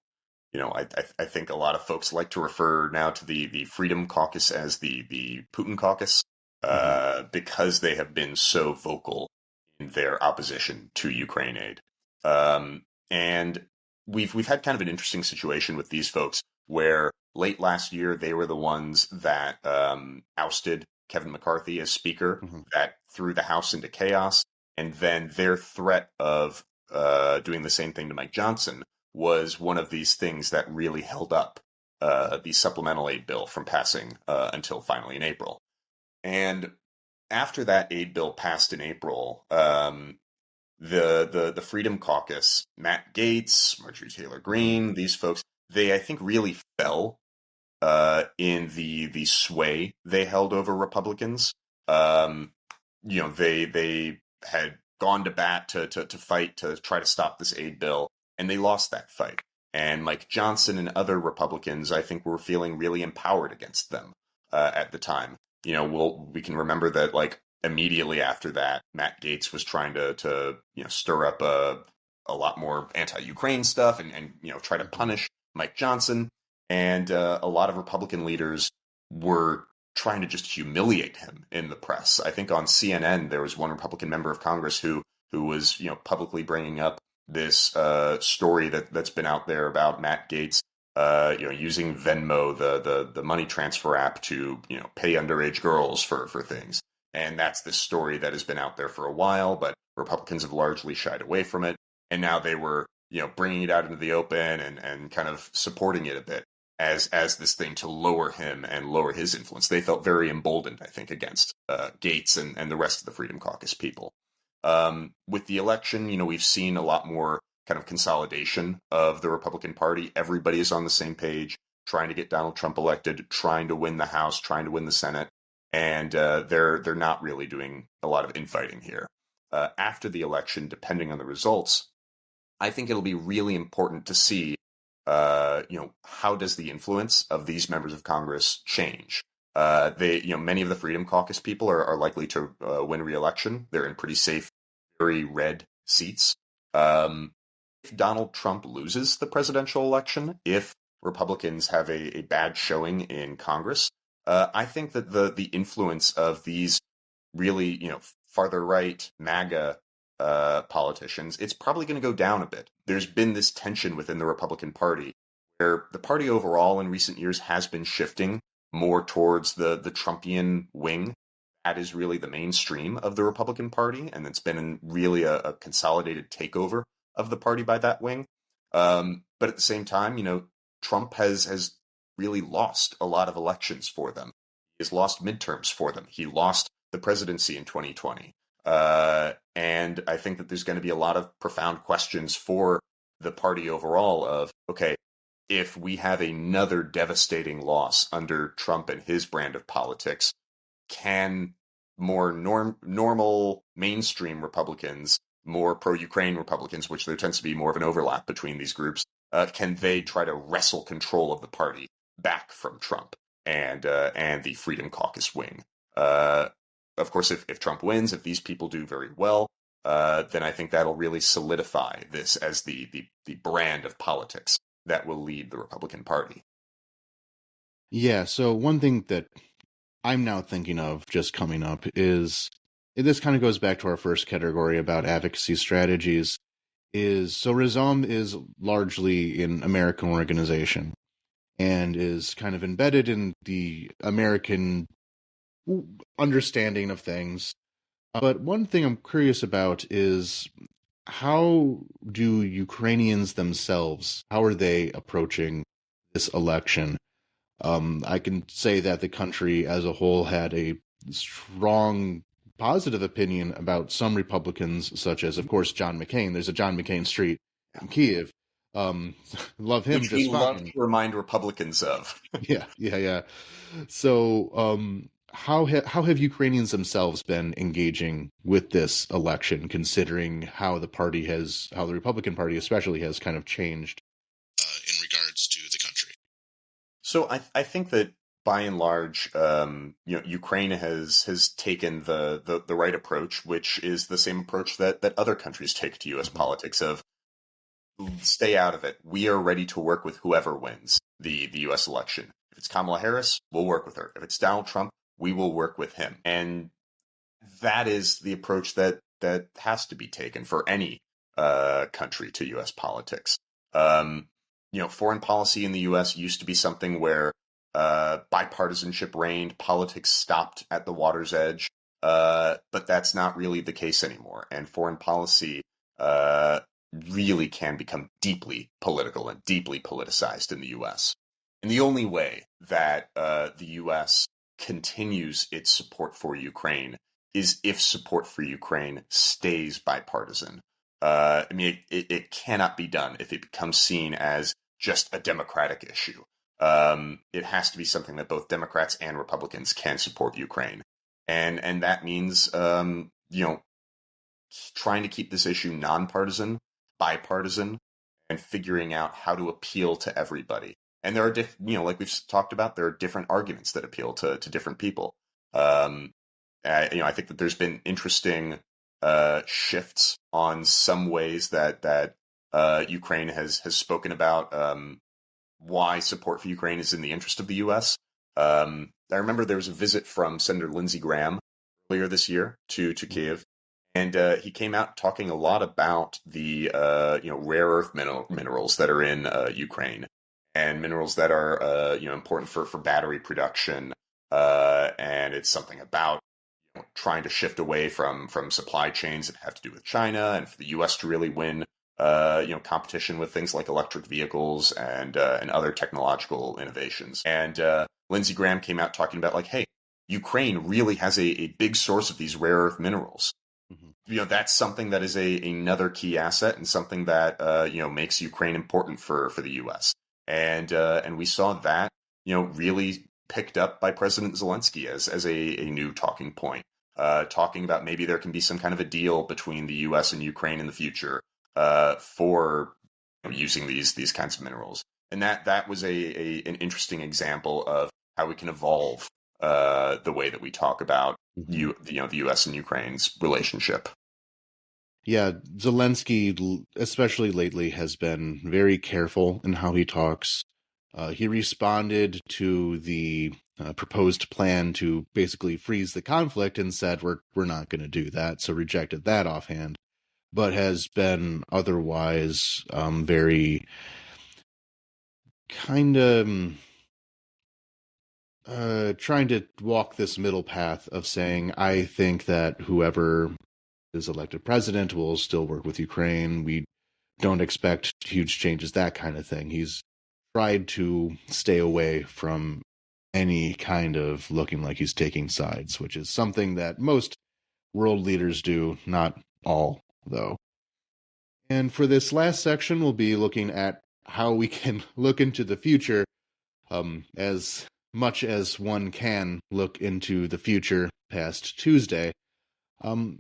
I think a lot of folks like to refer now to the Freedom Caucus as the Putin Caucus, because they have been so vocal in their opposition to Ukraine aid. And we've had kind of an interesting situation with these folks where late last year they were the ones that ousted Kevin McCarthy as Speaker, that threw the House into chaos, and then their threat of doing the same thing to Mike Johnson was one of these things that really held up the supplemental aid bill from passing until finally in April. And after that aid bill passed in April, the Freedom Caucus, Matt Gaetz, Marjorie Taylor Greene, these folks, they, I think, really fell in the sway they held over Republicans. They had gone to bat to fight to try to stop this aid bill, and they lost that fight. And Mike Johnson and other Republicans, I think, were feeling really empowered against them at the time. We can remember that, like, immediately after that, Matt Gaetz was trying to stir up a lot more anti-Ukraine stuff and try to punish Mike Johnson. And a lot of Republican leaders were trying to just humiliate him in the press. I think on CNN there was one Republican member of Congress who was publicly bringing up this story that's been out there about Matt Gaetz using Venmo, the money transfer app, to pay underage girls for things. And that's this story that has been out there for a while, but Republicans have largely shied away from it. And now they were, bringing it out into the open and kind of supporting it a bit as this thing to lower him and lower his influence. They felt very emboldened, I think, against Gaetz and the rest of the Freedom Caucus people. With the election, we've seen a lot more kind of consolidation of the Republican Party. Everybody is on the same page, trying to get Donald Trump elected, trying to win the House, trying to win the Senate. And they're not really doing a lot of infighting here. After the election, depending on the results, I think it'll be really important to see, how does the influence of these members of Congress change? Many of the Freedom Caucus people are likely to win re-election. They're in pretty safe, very red seats. If Donald Trump loses the presidential election, if Republicans have a bad showing in Congress, I think that the influence of these really, farther right MAGA politicians, it's probably going to go down a bit. There's been this tension within the Republican Party where the party overall in recent years has been shifting more towards the Trumpian wing. That is really the mainstream of the Republican Party, and it's been really a consolidated takeover of the party by that wing. But at the same time, Trump has really lost a lot of elections for them. He has lost midterms for them. He lost the presidency in 2020. And I think that there's going to be a lot of profound questions for the party overall of, okay, if we have another devastating loss under Trump and his brand of politics, can more normal mainstream Republicans, more pro-Ukraine Republicans, which there tends to be more of an overlap between these groups, can they try to wrestle control of the party back from Trump and the Freedom Caucus wing? Of course, if Trump wins, if these people do very well, then I think that'll really solidify this as the brand of politics that will lead the Republican Party. Yeah, so one thing that I'm now thinking of just coming up is, this kind of goes back to our first category about advocacy strategies, so Razom is largely an American organization and is kind of embedded in the American understanding of things. But one thing I'm curious about is, how do Ukrainians themselves, how are they approaching this election? I can say that the country as a whole had a strong positive opinion about some Republicans, such as, of course, John McCain. There's a John McCain street in Kyiv. Love him Which just we fine. love to remind Republicans of. Yeah. So, how have Ukrainians themselves been engaging with this election, considering how the Republican Party especially has kind of changed in regards to the country? So I think that by and large, Ukraine has taken the right approach, which is the same approach that other countries take to U.S. politics of stay out of it. We are ready to work with whoever wins the U.S. election. If it's Kamala Harris, we'll work with her. If it's Donald Trump, we will work with him. And that is the approach that has to be taken for any country to U.S. politics. Foreign policy in the U.S. used to be something where bipartisanship reigned, politics stopped at the water's edge, but that's not really the case anymore. And foreign policy really can become deeply political and deeply politicized in the U.S. And the only way that the U.S. continues its support for Ukraine is if support for Ukraine stays bipartisan. It cannot be done if it becomes seen as just a Democratic issue. It has to be something that both Democrats and Republicans can support Ukraine. And that means, trying to keep this issue nonpartisan, bipartisan, and figuring out how to appeal to everybody. And there are like we've talked about, there are different arguments that appeal to different people. I think that there's been interesting shifts on some ways that Ukraine has spoken about why support for Ukraine is in the interest of the U.S. I remember there was a visit from Senator Lindsey Graham earlier this year to Kyiv, and he came out talking a lot about the rare earth minerals that are in Ukraine, and minerals that are important for battery production, and it's something about trying to shift away from supply chains that have to do with China, and for the U.S. to really win competition with things like electric vehicles and other technological innovations. And Lindsey Graham came out talking about like, hey, Ukraine really has a big source of these rare earth minerals. Mm-hmm. That's something that is another key asset and something that makes Ukraine important for the U.S. And we saw that really picked up by President Zelensky as a new talking point, talking about maybe there can be some kind of a deal between the U.S. and Ukraine in the future. for using these kinds of minerals. And that was an interesting example of how we can evolve the way that we talk about Mm-hmm. the U.S. and Ukraine's relationship. Yeah, Zelensky, especially lately, has been very careful in how he talks. He responded to the proposed plan to basically freeze the conflict and said we're not going to do that, so rejected that offhand. But has been otherwise very kind of trying to walk this middle path of saying I think that whoever is elected president will still work with Ukraine. We don't expect huge changes, that kind of thing. He's tried to stay away from any kind of looking like he's taking sides, which is something that most world leaders do, not all, though. And for this last section, we'll be looking at how we can look into the future, as much as one can look into the future past Tuesday. Um,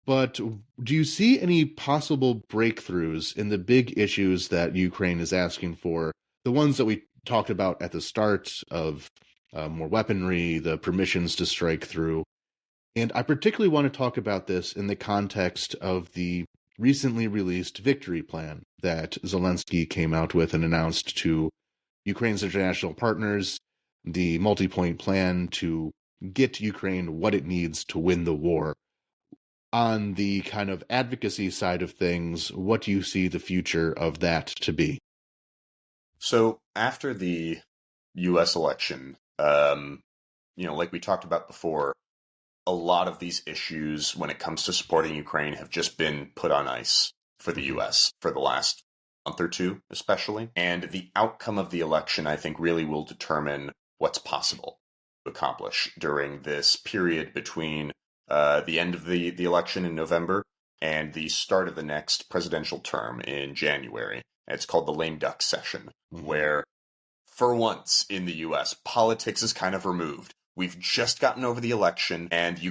But do you see any possible breakthroughs in the big issues that Ukraine is asking for? The ones that we talked about at the start of more weaponry, the permissions to strike through. And I particularly want to talk about this in the context of the recently released victory plan that Zelensky came out with and announced to Ukraine's international partners, the multi-point plan to get Ukraine what it needs to win the war. On the kind of advocacy side of things, what do you see the future of that to be? So after the U.S. election, like we talked about before, a lot of these issues when it comes to supporting Ukraine have just been put on ice for the U.S. for the last month or two, especially. And the outcome of the election, I think, really will determine what's possible to accomplish during this period between the end of the election in November and the start of the next presidential term in January. And it's called the lame duck session, where for once in the U.S., politics is kind of removed. We've just gotten over the election, and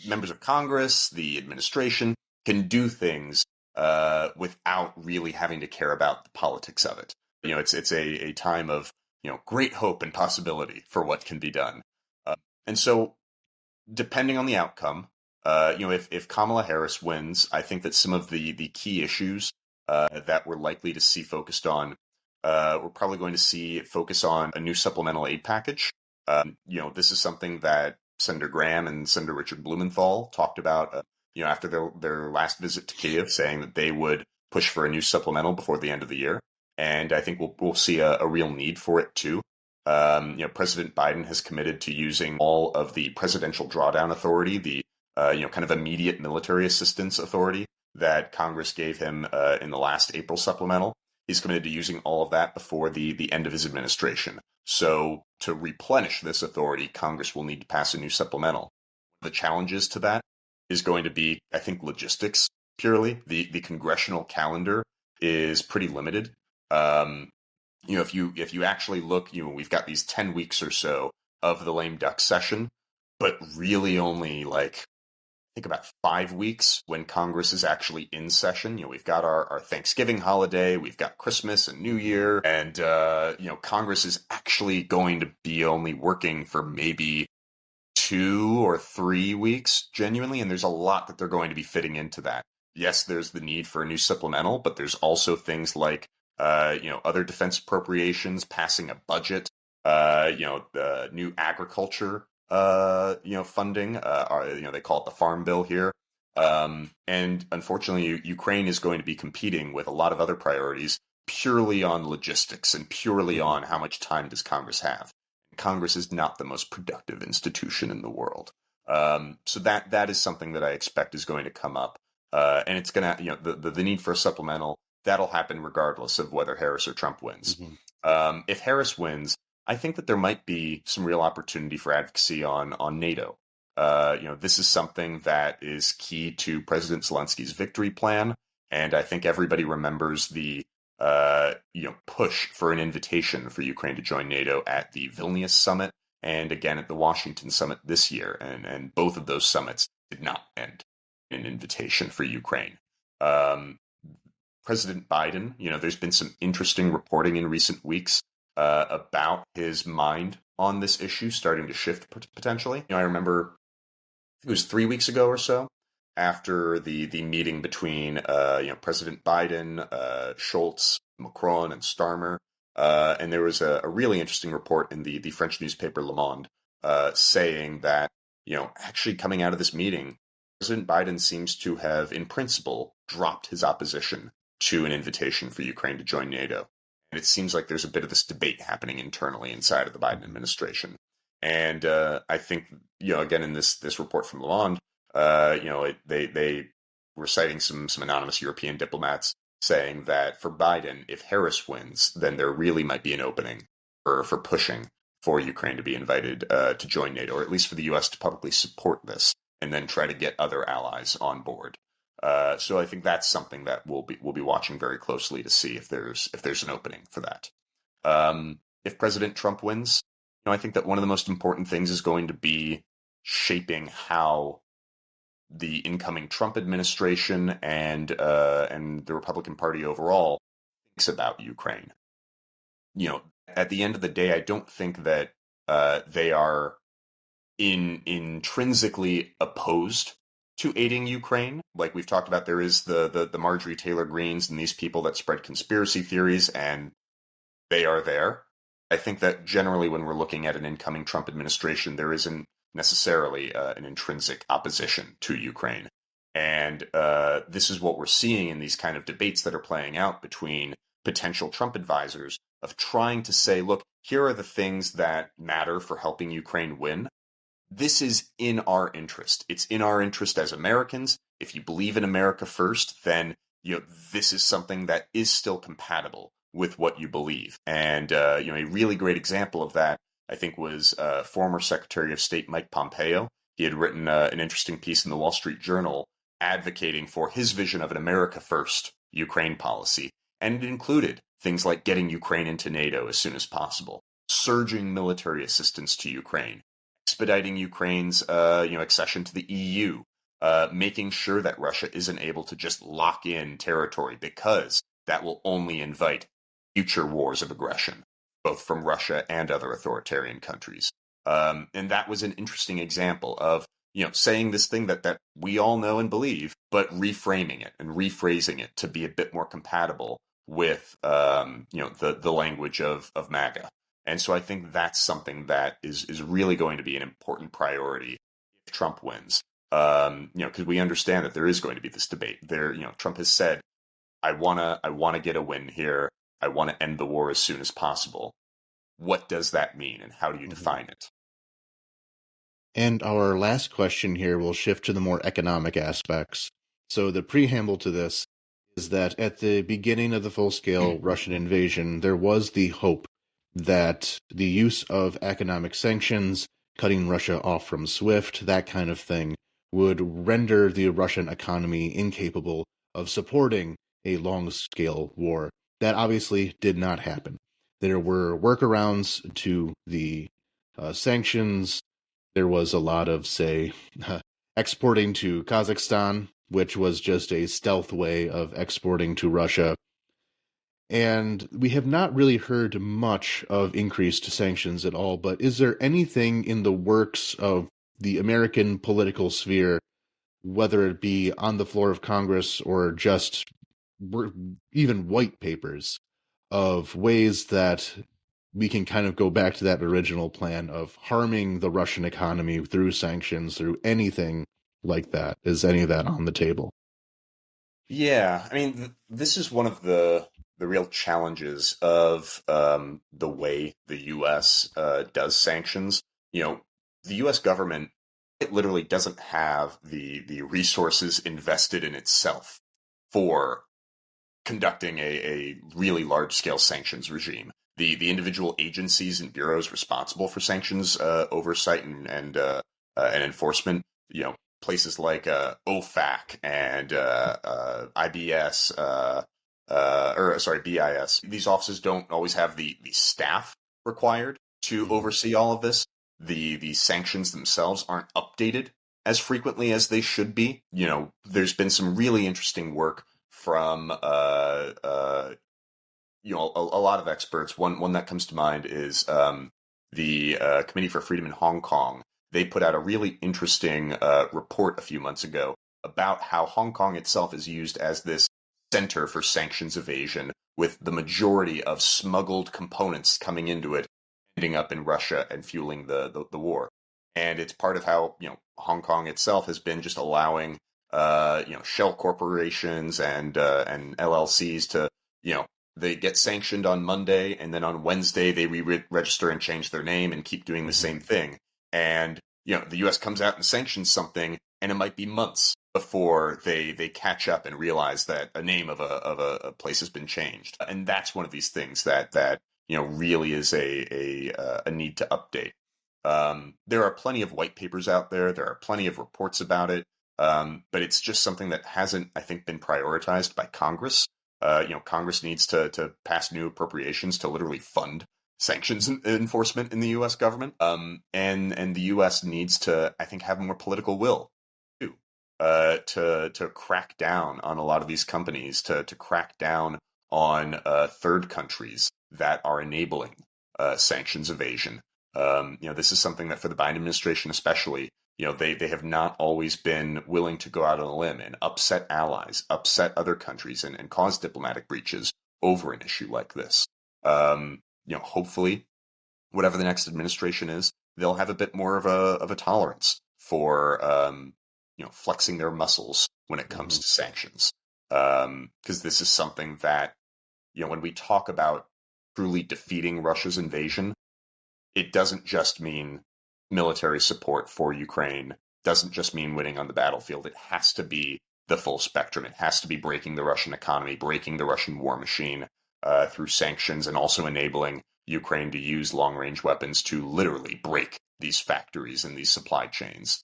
members of Congress, the administration, can do things without really having to care about the politics of it. It's a time of great hope and possibility for what can be done. And so, depending on the outcome, if Kamala Harris wins, I think that some of the key issues that we're likely to see focused on, we're probably going to see it focus on a new supplemental aid package. This is something that Senator Graham and Senator Richard Blumenthal talked about, after their last visit to Kiev, saying that they would push for a new supplemental before the end of the year. And I think we'll see a real need for it too. President Biden has committed to using all of the presidential drawdown authority, the kind of immediate military assistance authority that Congress gave him in the last April supplemental. He's committed to using all of that before the end of his administration. So to replenish this authority, Congress will need to pass a new supplemental. The challenges to that is going to be, I think, logistics purely. The congressional calendar is pretty limited. If you actually look, we've got these 10 weeks or so of the lame duck session, but really only I think about 5 weeks when Congress is actually in session. We've got our Thanksgiving holiday, we've got Christmas and New Year, and Congress is actually going to be only working for maybe 2 or 3 weeks, genuinely, and there's a lot that they're going to be fitting into that. Yes, there's the need for a new supplemental, but there's also things like other defense appropriations, passing a budget, the new agriculture funding. They call it the Farm Bill here. And unfortunately, Ukraine is going to be competing with a lot of other priorities purely on logistics and purely on how much time does Congress have. Congress is not the most productive institution in the world. So that is something that I expect is going to come up. And it's going to, the need for a supplemental, that'll happen regardless of whether Harris or Trump wins. Mm-hmm. If Harris wins, I think that there might be some real opportunity for advocacy on NATO. This is something that is key to President Zelensky's victory plan, and I think everybody remembers the push for an invitation for Ukraine to join NATO at the Vilnius summit and again at the Washington summit this year, and both of those summits did not end in an invitation for Ukraine. President Biden, there's been some interesting reporting in recent weeks about his mind on this issue starting to shift potentially. I remember it was 3 weeks ago or so, after the meeting between President Biden, Schultz, Macron, and Starmer, and there was a really interesting report in the French newspaper Le Monde saying that actually coming out of this meeting, President Biden seems to have, in principle, dropped his opposition to an invitation for Ukraine to join NATO. And it seems like there's a bit of this debate happening internally inside of the Biden administration. And I think, again, in this report from Le Monde, they were citing some anonymous European diplomats saying that for Biden, if Harris wins, then there really might be an opening for pushing for Ukraine to be invited to join NATO, or at least for the U.S. to publicly support this, and then try to get other allies on board. So I think that's something that we'll be watching very closely to see if there's an opening for that. If President Trump wins, I think that one of the most important things is going to be shaping how the incoming Trump administration and the Republican Party overall thinks about Ukraine. At the end of the day, I don't think that they are intrinsically opposed to aiding Ukraine. Like we've talked about, there is the Marjorie Taylor Greens and these people that spread conspiracy theories, and they are there. I think that generally when we're looking at an incoming Trump administration, there isn't necessarily an intrinsic opposition to Ukraine. And this is what we're seeing in these kind of debates that are playing out between potential Trump advisors of trying to say, look, here are the things that matter for helping Ukraine win. This is in our interest. It's in our interest as Americans. If you believe in America first, then this is something that is still compatible with what you believe. And a really great example of that, I think, was former Secretary of State Mike Pompeo. He had written an interesting piece in the Wall Street Journal advocating for his vision of an America first Ukraine policy. And it included things like getting Ukraine into NATO as soon as possible, surging military assistance to Ukraine, expediting Ukraine's accession to the EU, making sure that Russia isn't able to just lock in territory, because that will only invite future wars of aggression, both from Russia and other authoritarian countries. And that was an interesting example of saying this thing that we all know and believe, but reframing it and rephrasing it to be a bit more compatible with the language of MAGA. And so I think that's something that is really going to be an important priority if Trump wins. Because we understand that there is going to be this debate. Trump has said, I wanna get a win here. I want to end the war as soon as possible. What does that mean, and how do you define it? And our last question here will shift to the more economic aspects. So the preamble to this is that at the beginning of the full-scale Russian invasion, there was the hope that the use of economic sanctions, cutting Russia off from SWIFT, that kind of thing, would render the Russian economy incapable of supporting a long-scale war. That obviously did not happen. There were workarounds to the sanctions. There was a lot of, say, exporting to Kazakhstan, which was just a stealth way of exporting to Russia. And we have not really heard much of increased sanctions at all, but is there anything in the works of the American political sphere, whether it be on the floor of Congress or just even white papers, of ways that we can kind of go back to that original plan of harming the Russian economy through sanctions, through anything like that? Is any of that on the table? Yeah, I mean, this is one of the real challenges of the way the U.S. Does sanctions. The U.S. government, it literally doesn't have the resources invested in itself for conducting a really large-scale sanctions regime. The individual agencies and bureaus responsible for sanctions oversight and enforcement, places like OFAC and IBS, BIS. These offices don't always have the staff required to oversee all of this. The sanctions themselves aren't updated as frequently as they should be. There's been some really interesting work from a lot of experts. One that comes to mind is the Committee for Freedom in Hong Kong. They put out a really interesting report a few months ago about how Hong Kong itself is used as this center for sanctions evasion, with the majority of smuggled components coming into it, ending up in Russia and fueling the war. And it's part of how Hong Kong itself has been just allowing shell corporations and LLCs to they get sanctioned on Monday, and then on Wednesday they re-register and change their name and keep doing the same thing. And the U.S. comes out and sanctions something, and it might be months before they catch up and realize that a name of a place has been changed. And that's one of these things that really is a need to update. There are plenty of white papers out there. There are plenty of reports about it. But it's just something that hasn't, I think, been prioritized by Congress. Congress needs to pass new appropriations to literally fund sanctions enforcement in the U.S. government. And the U.S. needs to, I think, have more political will too, to crack down on a lot of these companies, to crack down on third countries that are enabling sanctions evasion. This is something that for the Biden administration, especially, they have not always been willing to go out on a limb and upset allies, upset other countries, and cause diplomatic breaches over an issue like this. Hopefully, whatever the next administration is, they'll have a bit more of a tolerance for flexing their muscles when it comes to sanctions. Because this is something that when we talk about truly defeating Russia's invasion, it doesn't just mean military support for Ukraine, doesn't just mean winning on the battlefield. It has to be the full spectrum. It has to be breaking the Russian economy, breaking the Russian war machine through sanctions, and also enabling Ukraine to use long-range weapons to literally break these factories and these supply chains.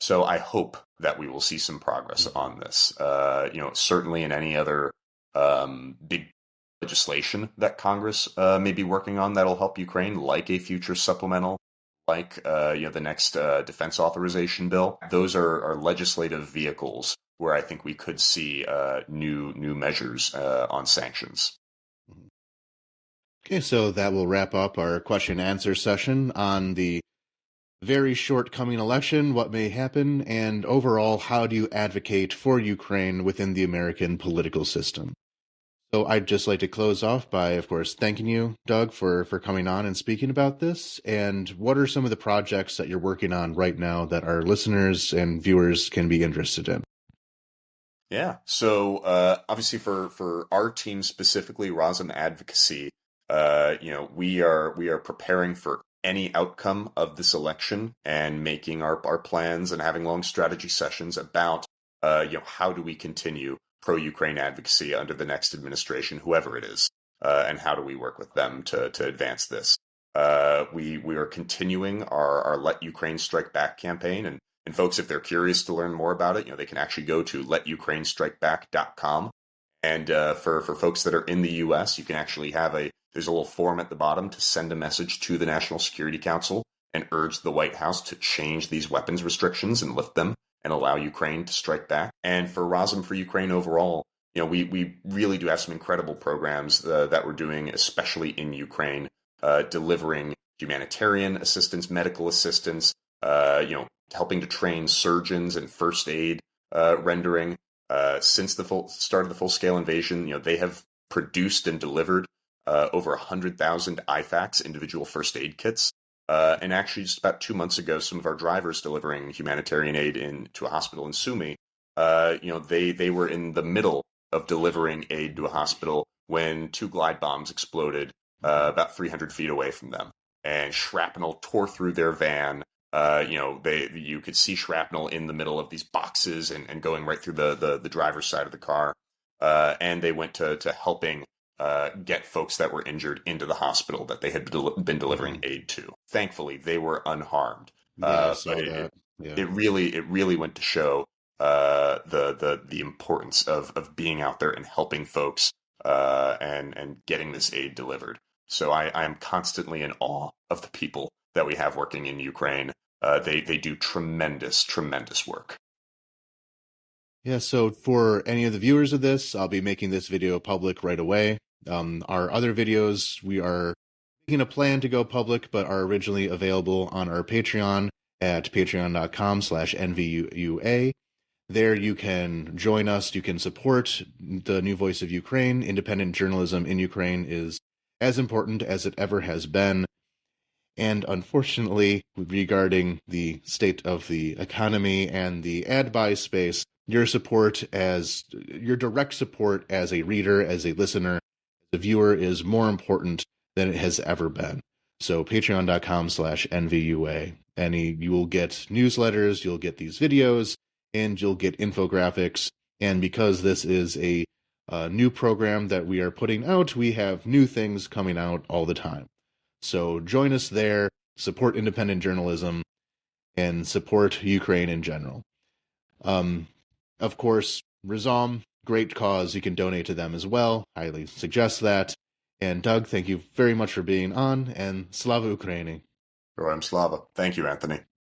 So I hope that we will see some progress on this. Certainly in any other big legislation that Congress may be working on that'll help Ukraine, like a future supplemental, like the next defense authorization bill. Those are legislative vehicles where I think we could see new measures on sanctions. Okay, so that will wrap up our question and answer session on the very short coming election, what may happen, and overall, how do you advocate for Ukraine within the American political system? So I'd just like to close off by, of course, thanking you, Doug, for coming on and speaking about this. And what are some of the projects that you're working on right now that our listeners and viewers can be interested in? Yeah. So obviously for our team specifically, Razom Advocacy, we are preparing for any outcome of this election and making our plans and having long strategy sessions about how do we continue pro-Ukraine advocacy under the next administration, whoever it is, and how do we work with them to advance this. We are continuing our Let Ukraine Strike Back campaign, and folks, if they're curious to learn more about it, they can actually go to letukrainestrikeback.com. And for folks that are in the U.S., you can actually there's a little form at the bottom to send a message to the National Security Council and urge the White House to change these weapons restrictions and lift them and allow Ukraine to strike back. And for Razom for Ukraine overall, we really do have some incredible programs that we're doing, especially in Ukraine, delivering humanitarian assistance, medical assistance, helping to train surgeons and first aid rendering. Since the start of the full-scale invasion, they have produced and delivered over 100,000 IFAKs, individual first aid kits. And actually, just about 2 months ago, some of our drivers delivering humanitarian aid to a hospital in Sumy, they were in the middle of delivering aid to a hospital when 2 glide bombs exploded about 300 feet away from them, and shrapnel tore through their van. You could see shrapnel in the middle of these boxes and going right through the driver's side of the car. And they went to helping get folks that were injured into the hospital that they had been delivering aid to. Thankfully, they were unharmed. Yeah, I saw that. Yeah. It really went to show the importance of being out there and helping folks and getting this aid delivered. So I am constantly in awe of the people that we have working in Ukraine. They do tremendous work. Yeah, so for any of the viewers of this, I'll be making this video public right away. Our other videos, we are making a plan to go public, but are originally available on our Patreon at patreon.com/NVUA. There you can join us, you can support the New Voice of Ukraine. Independent journalism in Ukraine is as important as it ever has been. And unfortunately, regarding the state of the economy and the ad buy space, your direct support as a reader, as a listener, as a viewer is more important than it has ever been. So patreon.com/NVUA. You will get newsletters, you'll get these videos, and you'll get infographics. And because this is a new program that we are putting out, we have new things coming out all the time. So join us there, support independent journalism, and support Ukraine in general. Of course, Razom, great cause. You can donate to them as well. Highly suggest that. And Doug, thank you very much for being on, and Slava Ukraini. Or I'm Slava. Thank you, Anthony.